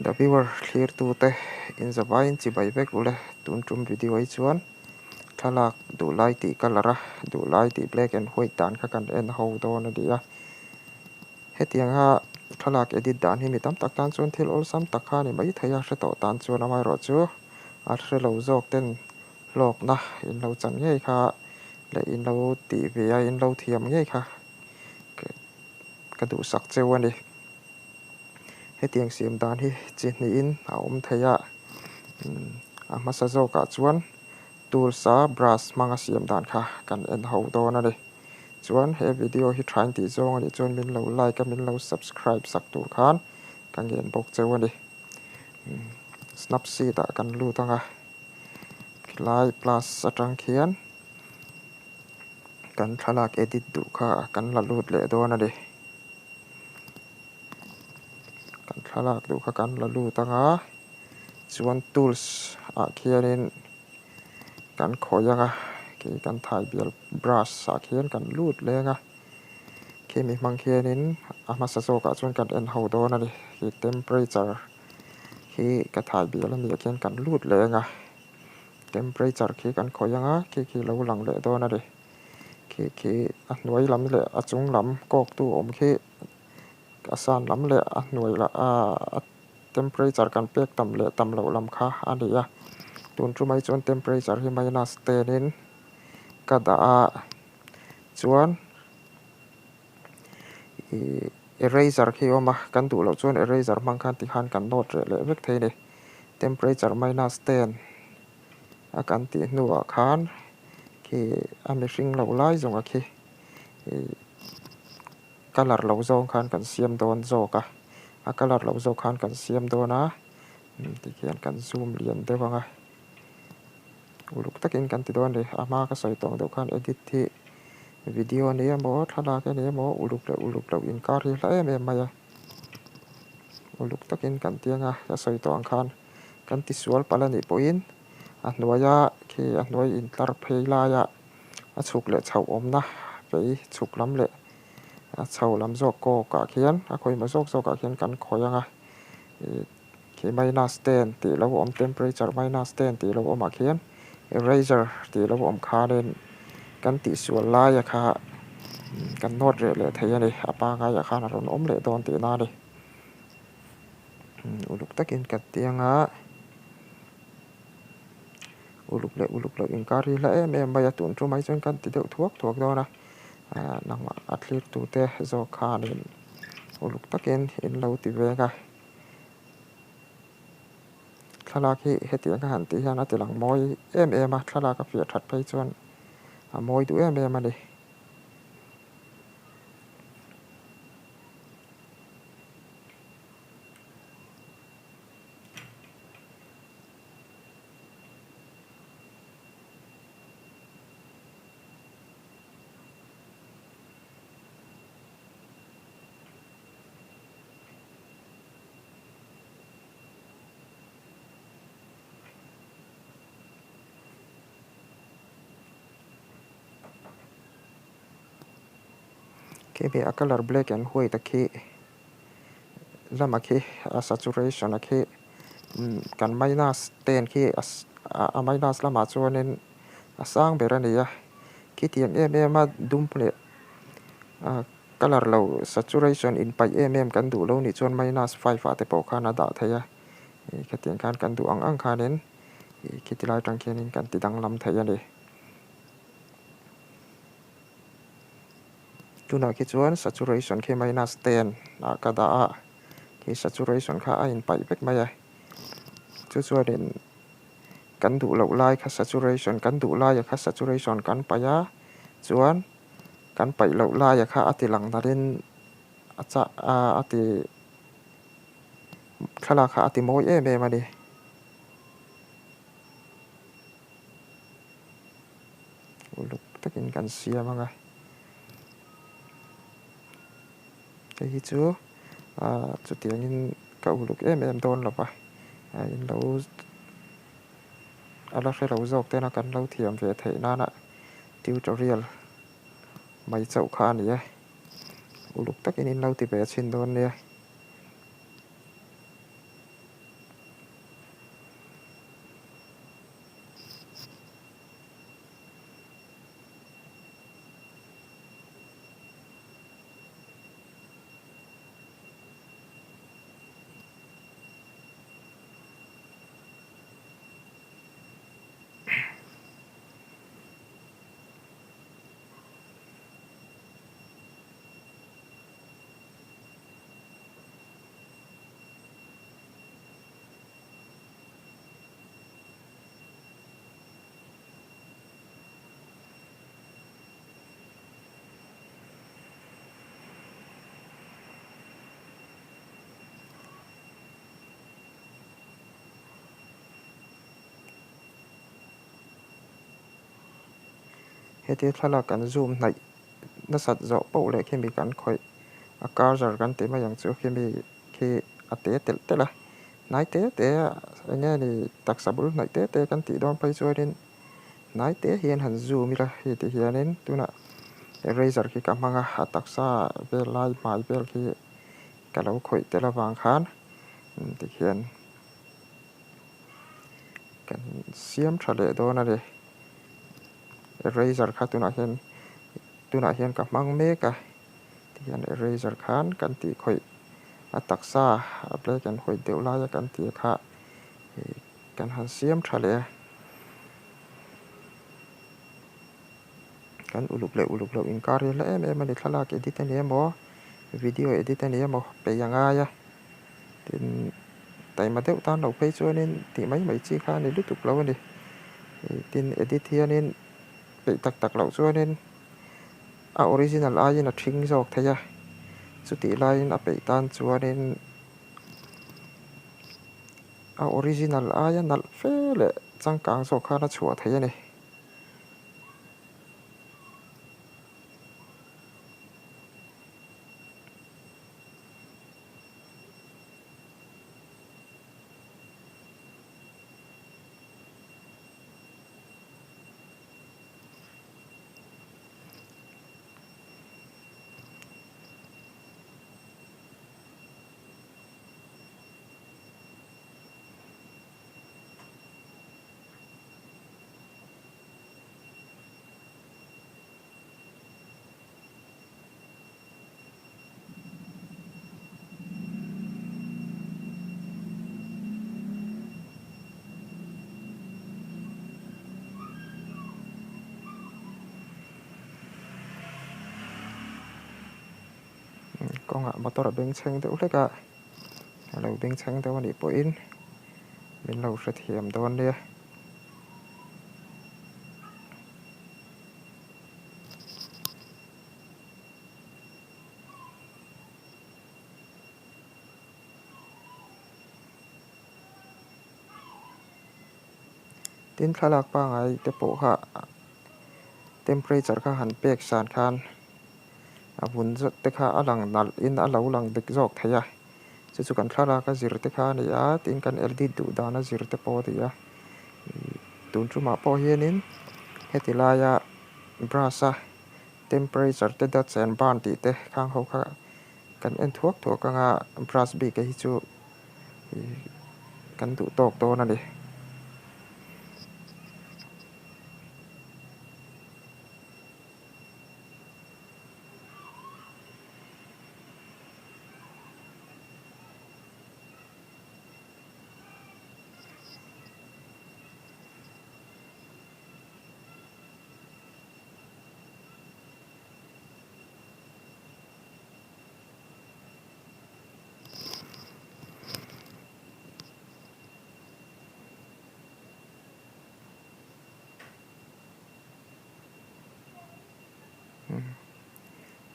the viewer clear tu te in the vine chi bai bek ule tun tum video ai chuan thalak du lai ti color du lai ti black and white dan kha kan en ho do na dia hetiang ha thalak edit dan hi mi tam tak tan chuan thil ol sam tak kha ni mai thaya hre to tan chuan amai ro chu a hre lo jok ten lok na in lo chan ngei kha le in lo ti ve a in lo thiam ngei kha ka du sak cheu ani hetiang siam dan hi chi ni in a om thaya a masa zo ka chuan tool sa brush manga siam dan kha kan en ho do na ni chuan he video hi trying ti zong ani chuan min lo like ka min lo subscribe sak tur khan kan gen bok cheu ani snapseed a kan lu tanga lai plus atang khian kan thalak edit du kha kan la lut le do na ni kan thalak du kha kan la lu tanga chuan tools a khianin kan khoyanga ki kan thai bial brush a khian kan lut lenga ke mi mang khianin a ma sa zo ka chuan kan en ho do na ni hi temperature hi ka thai bial ani khian kan lut lenga temperature khi kan khoyanga ki lo lang le do na ni ki a hnuai lam le a chung lam kok tu om khi a san lam le a hnuai la a temperature kan pek tam le tam lo lam kha ani a tun chu mai chuan temperature hi -10 in ka da a chuan eraser khi oma kan du lo chuan eraser mang khan ti khan kan note le vek thei ni temperature -10 a kan ti hnuwa khan ki a mi hring lo lai zonga khi color lo zong khan kan siam don zo ka a color lo zo khan kan siam do na ti khian kan zoom lian dewanga uluk takin kan ti don ni ama ka soi tong do khan edit thi video ni mo thala ke ni mo uluk lo in kar hi la em maya uluk takin kan tianga ka soi tong khan kan ti sual palani poin a hnuaya khi a hnuai in tlar phei la ya a chuk le chho om na pei chuk lam le a chho lam zo ko ka khian a khoi ma zok ka khian kan khoyanga khi -10 ti lo om temperature -10 ti lo om a khian eraser ti lo om kha nen kan ti sual la ya kha kan not re le thei ani apa nga ya kha na ron om le don ti na ni uluk takin kat tianga uluk le in kari la em maya tun chu mai chuan kan ti deuh thuak do na nang atlir tu te zo kha nin uluk takin in lo ti ve nga thalak hi hetianga han ti hian ati lang moi a thalak a fia that phei chuan a moi du ani ke be a color black and white a khi lama khi a saturation a khi kan -10 khi a minus lama chuanin a sang ber ani a khi tiang a dum ple color lo saturation in pai kan du lo ni chuan -5 a te pawh khan a da theia ka tiang khan kan du ang khanin ki ti lai tang khianin kan ti dang lam thei ani tuna khi chuan saturation khi -10 a ka da a khi saturation kha a in pai vek mai a chu chuanin kan du lo lai kha saturation kan du lai kha saturation kan paya chuan kan pai lo lai kha ati lang darin acha ati thala kha ati moi ma ni uluk takin kan siam anga ke hi chu chu tiangin ka uluk don lo pa in lo ala hre lo zok te na kan lo thiam ve thei na na tutorial mai chau kha ni e uluk takin in lo ti be chin don ne heti thala kan zoom nai na sat zo po le khemi kan khoi a cursor kan te ma yang chu khemi khi ate tel tela nai te anya ni taksabul nai te kan ti don pai chuanin nai te hian han zoom ila heti hianin tuna eraser ki kamanga ataksa vel lai mai vel ki kalau khoi tela wang khan ti hian kan siam thale do na le eraser kha tuna hian ka mang me ka ti hian eraser khan kan ti khoi ataksa aple kan khoi deula ya kan ti kha kan han siam thale kan uluk le inkar le em ani thalak edit ani emo video edit ani emo pe yanga ya tin tai ma deuh tan lo pe chuanin ti mai chi kha ni lutuk lo ani tin edit hianin pe tak lo chuanin a original a in a thing jok thaya chuti line a pe tan chuanin a original a ya nal fe le changkang jok kha na chhuwa thaya ni con ạ motor beng cheng deuh hleka lo beng cheng deuh ani pawh in min lo hre thiam dawn nia tin thalak pa ngai te pawh kha temperature kha han pek san khan a bun zot te kha a lang nal in a lo lang dik jok thaya chu kan thalak a zir te kha ni a tin kan ld du dana zir te pawh ti a tun chu ma pawh hianin heti laia brush a temperature te da chen ban ti te khang ho kha kan en thuak anga brush bi ke hi chu kan du tok to na ni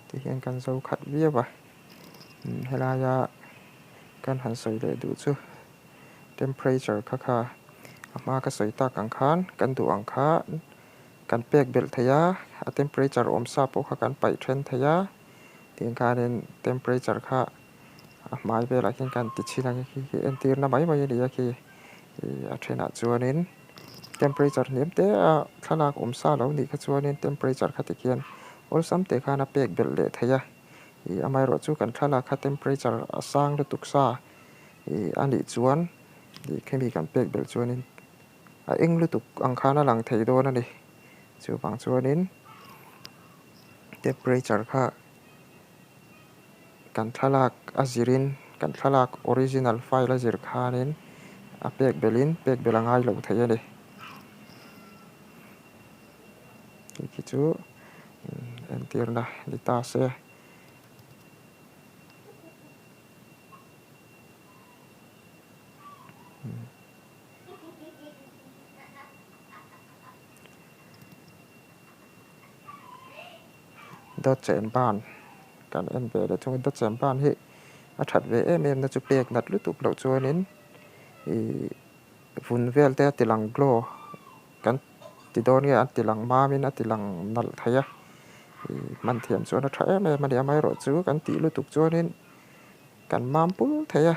thì hiện kan zo khat via ba helaya kan han soi le du chu temperature kha kha ama ka soi ta kan khan kan du ang kha kan pek bel thaya a temperature om sa po kha kan pai then thaya tin khanin temperature kha mai bela kin kan ti china ki entir na mai ni ya ki a thena chuanin temperature nem te a thalak om sa lo ni kha chuanin temperature kha ti kian ol sam te khana pek bel le thaya amai ro chu kan thala kha temperature asang lu tuksa ani chuan khemi kan pek bel chuanin a eng lu tuk ang khana lang thei do na ni chu bang chuanin temperature kha kan thalak azirin kan thalak original file azir khanin a pek belangai lo thei ani ki chu entir na lita se đó chén bàn kan en về để chung đó chén bàn hi a that ve em na chu pek nat lu tuk lo chuanin vun vel te tilang glow kan ติโดนเงี้ยอันติหลังมามินอันติหลังนัลไทยมันเทียมจวนนะไทยมันเดียไม่รอจูกันตีลุตุกจวนนี่กันมามปุ๊ไทย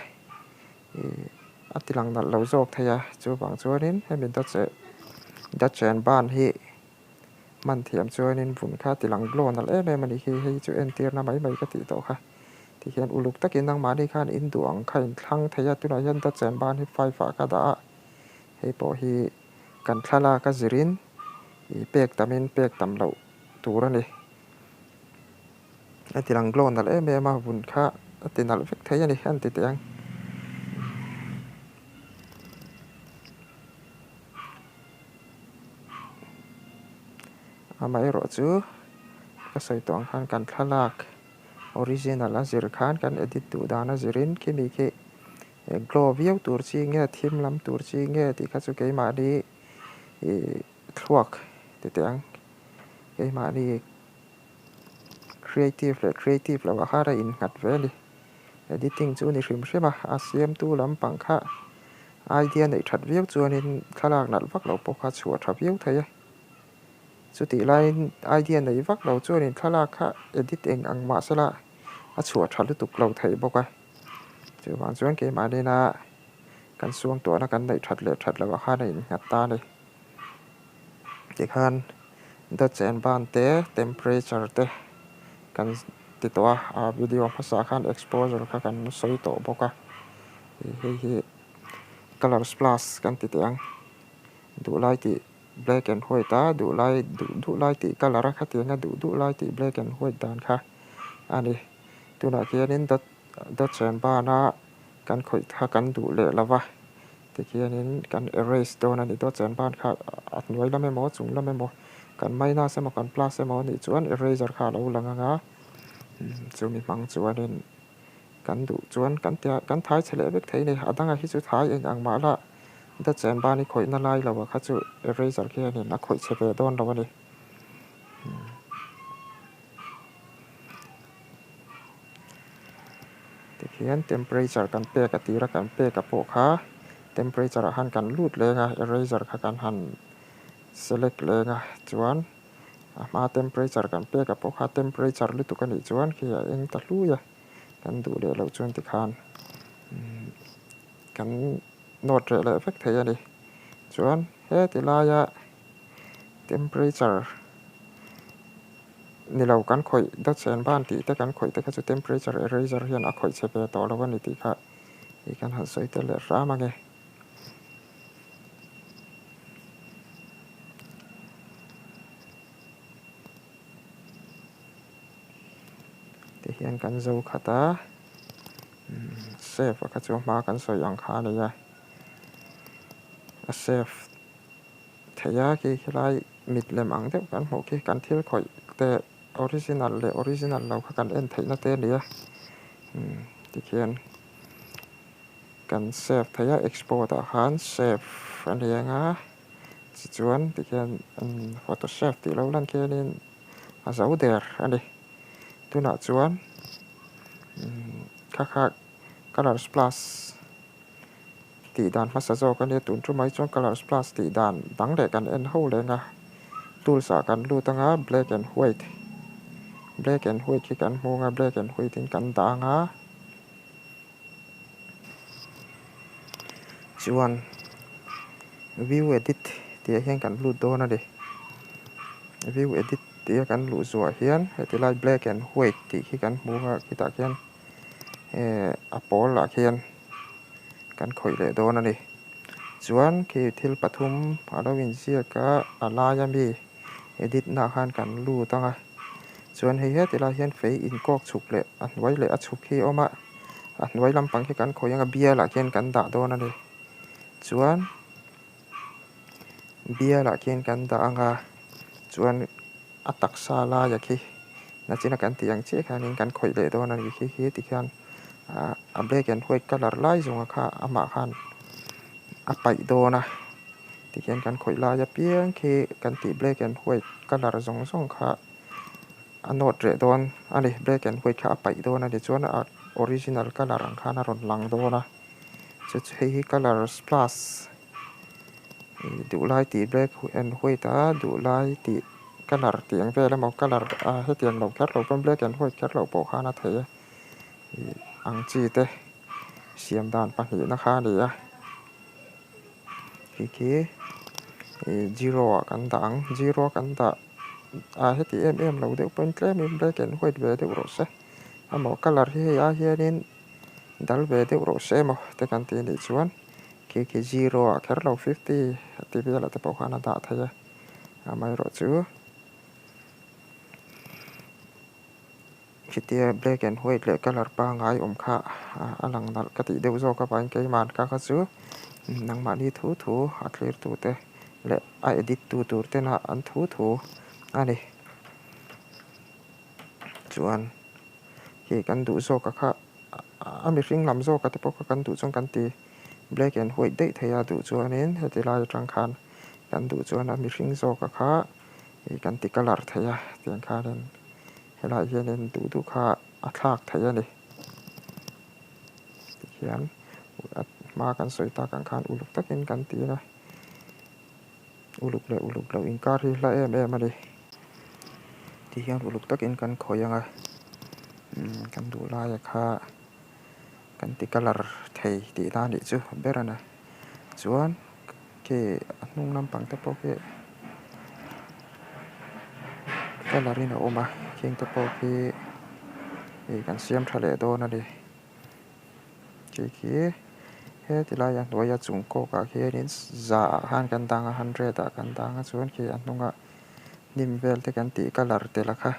อันติหลังนัลเราโจกไทยจูบางจวนนี่ให้เป็นดัชเชนบ้านเฮมันเทียมจวนนี่บุญค่าติหลังโกลนัลมันอีกให้จูเอ็นเตียร์นะไม่ก็ติโตค่ะที่เขียนอุลุกตะกินนังมาดีข้านอินดวงใครทั้งไทยตุนอายันดัชเชนบ้านให้ไฟฟ้ากระดาให้พอให้กันทลากระจิรินเป็กตามินเป็กตำเหล่าตัวนี่ไอ้ที่หลังโกลนั่นแม่มาบุญค่าไอ้ที่นั่นฟิกเทียนี่อันที่เตียงอามาไอ้รอจูก็ใส่ตัวขันกันทลากออริจินัลจิรขันกันเอดิตตัวดานาจิรินคิมีเคโกลวิวตัวจริงเงี้ยทีมลำตัวจริงเงี้ยที่เขาจะเกี่ยมาดีทวกที่เตียงเกี่ยมาดีcreative เลย creative แล้วว่าหาได้อินกัดเวลี่ editing จูนี่ริมใช่ไหมอาเซียมตู้ลำปังค่ะไอเดียในถัดวิวจูนี่ขลากนัดวักเราปกชัวถัดวิวเท่าสุดที่ไลน์ไอเดียในวักเราจูนี่ขลากค่ะ edit เองอังมาสละชัวถัดลุตุกเราเท่บอกว่าจูบางส่วนเกมอันนี้นะกันส่วงตัวนักกันในถัดเลยถัดแล้วว่าหาได้อินกัดตาเลยที่ขันดัชเชนบ้านเต้ temperature เต้กันติดตัววิดีโอภาษาขัน exposure กันสวยโตบอกว่าcolor splash กันติดยังดูไลท์ที่ black and white ตาดูไลท์ที่ color ขัดยังดูไลท์ที่ black and white ด้านค่ะอันนี้ตัวนักเรียนนี่ดัชเชนบ้านนะกันคุยถ้ากันดูเลยแล้ววะที่เขียนนี้กัน erase ตัวนั้นดัชเชนบ้านค่ะอัดไว้แล้วไม่หมดสูงแล้วไม่หมดกันไม่น่าเสมอกัน plus เสมอนี่ส่วน eraser ค่ะเราหลังงาจูมีมังจวนนี่กันดูจวนกันเตียกันท้ายเฉลยเวกไทยนี่อาดังอาฮิสุดท้ายเองอังมาละดัชเชนบ้านนี่คอยนั่นไล่เราว่าเขาจูเอเรซอร์แค่นี่นักคอยเชเปดอนเราวันนี้ที่เขียน temperature กันเปกับตีระกันเปกับโปค่ะ temperature หันกันลูดเลยไง eraser กันหัน select เลยไงจวนมา temperature กันเปกับโปค่ะ temperature ลุตุกันอีจวนคือเองตัดลู่ยกันดูเดี๋ยวเราจวนติคานกันโน้ตเรื่องเอฟเฟกต์เทียนี่จวนเฮติลายะ temperature นี่เรากันคอยดัชเชนบ้านตีแต่กันคอยแต่ก็จะ temperature eraser เฮียนอ่ะคอยเชเปต่อแล้ววันนี้ตีค่ะอีกันหันสวยแต่เลือดร้ามาไงที่เฮียนกันโจขัดาเซฟก็จะมากันสวยอย่างขาเลยะเซฟเทียกี่ไลมิดเลมังเดียวกันโอเคกันที่คอยแต่ออริจินัลเรากันเอ็นไทยนั่นเองเนี่ยที่เขียนกันเซฟเทีย export อาหารเซฟอันเดียงอ่ะจวนที่เขียนPhotoshop ที่เราเล่นแค่นี้อาจจะอุดรอันนี้ตัวน่ะจวนค่า color splash ตีด่านภาษาโจกันเนี่ยตุนทุ่มไม้จวน color splash ตีด่านดังเด็กกันเอ็นเท่าเลยนะตูสากันรู้ตั้งอ่ะ black and white คือกันมองอ่ะ black and white ทิ้งกันต่างอ่ะจวน view edit ที่เฮียนกันรูดโดนะดิ view edit ที่กันรูดสวยเฮียนที่ไล่ black and white ที่คือกันมองอ่ะที่ตาเฮียนApple ละเฮียนกันคอยเลยโดนะดิจวนคือที่ปฐุมอาราวินเซียก็ลายมี edit หน้าขันกันรูดตั้งอ่ะจวนเฮียที่ละเฮียนเฟยอินก็ฉุกเลยอันไว้เลยอัดฉุกที่ออกมาอันไว้ลำปังที่กันคอยยังเบียละเฮียนกันด่าโดนะดิจวนเบียละเฮียนกันด่างอ่ะจวนอัตักซาลาอย่างที่นั่นจีนักกันที่ยังเชี่ยกันกันคอยเลยโดนะดิคือที่กันblack and white color ไล่จงค่ะอามาขันไปโดนะที่เขียนกันคอยลายเพียงคือกันที่ black and white color จงค่ะอันโน้ตเรโดนอันนี้ black and white ค่ะไปโดนะเดี๋ยวชวนoriginal color อังคารนรนหลังโดนะจะใช้ color splash đủ lai tì black and white ta đủ lai tì color tiếng về là màu color hết tiền màu cát lầu bên black and white cát lầu bộ khá là thế ăn chi thế xiêm đàn bắt nhị nó khá đi khi zero kan ta hết thì em lầu đều bên em black and white về đều rồi sẽ màu color hi nên dal về đều rồi sẽ màu thế kan tiền đi chuan khi zero cát lầu 50 thì bây giờ là tập bộ khá là đã thế mai rồi chứ khi tia black and white le color ba ngai kha alang nal ka ti deu zo ka bain ke man ka chu nang ma ni thu a clear tu te le a edit tu tur te na an thu ani chuan khi kan du zo ka kha ami ring lam zo ka te pok kan du chong kan ti black and white dei thaya du chuan in heti lai tang khan kan du chuan ami ring zo ka kha kan ti color thaya tiang kha nen lại hiện nên đủ khá thạc thấy này hiện mà căn sợi ta càng khăn uluk tắc in căn tí này uluk lệ in card thì lại em mà đi thì hiện uluk tắc in căn khối yang căn đủ lại khá căn tí color thầy tí ta đi chứ biết rồi này chuan cái nung năm bằng tập cái color này ôm mà khi tập cái kan siam thale do na di ki he ti la ya noya chung ko ka he rin za han kan dang 100 da kan dang chuan ki anunga nim vel te kan ti color te la kha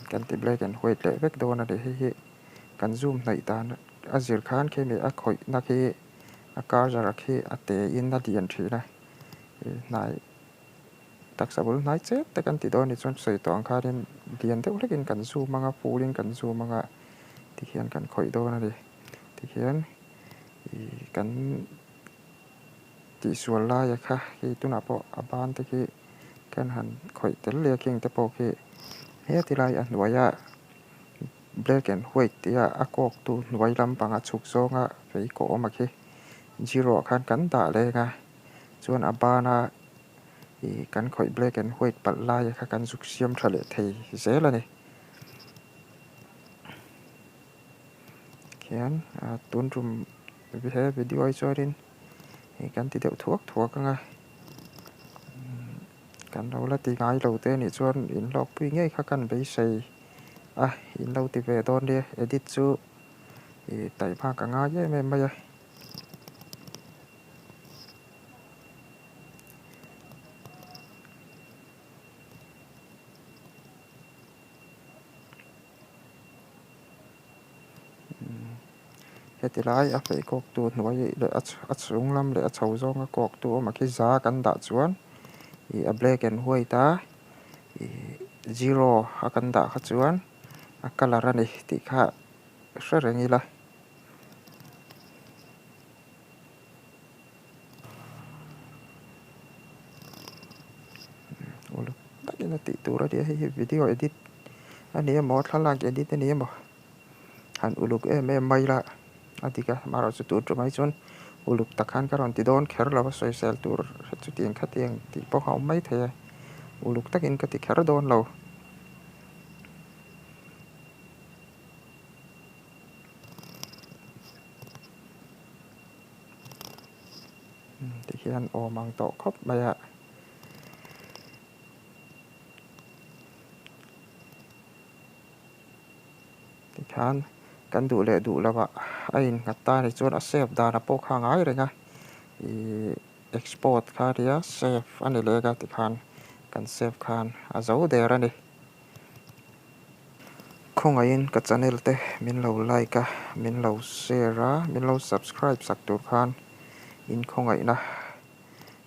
kan ti black and white le vek do na di hi kan zoom nai ta na azir khan ke me a khoi na ki a ka ja ra ki ate in na dian thi na nai tak sabul nai che te kan ti do ni chon soi tong kha rin dian te ulekin kan zoom manga pulin kan zoom manga ti hian kan khoi do na di ti hian kan ti sual la ya kha ki tuna po aban te ki kan han khoi tel le king te po ki he ti lai an waya black and white ti a kok tu wai lam panga chuk zonga fei ko ma ki zero khan kan da le nga chuan abana kan khoi black and white pal la ya kha kan zuk siam thale thei zela ni khian tun rum vi he video ai chorin kan ti deu thuak nga kan lo la ti ngai lo te ni chuan in lok pi ngai kha kan bei sei in lo ti ve don de edit chu tai pha ka nga ye me ma ya heti lai a fei kok tu hnuai le a chung lam le a chho zong a kok tu ma ki za kan da chuan a black and white ta zero a kan da kha chuan a color ani ti kha hrerengi la ulu takina ti tu ra dia hi video edit ani mo thalak edit ani mo han uluk mai la atika maro chu tur mai chon uluk takhan karon ti don kher la soi sel tur chu tiang kha tiang ti po hau mai the uluk takin ka ti kher don lo ti hian o mang to khop mai a ti khan kan du le du lawa ain ngata ni chon a save da na po kha ngai renga export kha ria save ani le ga ti khan kan save khan a zo de ra ni khong ain ka channel te min lo like min lo share min lo subscribe sak tur khan in khong ai na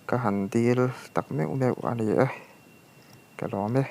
ka han dil tak me u me ani ka lo me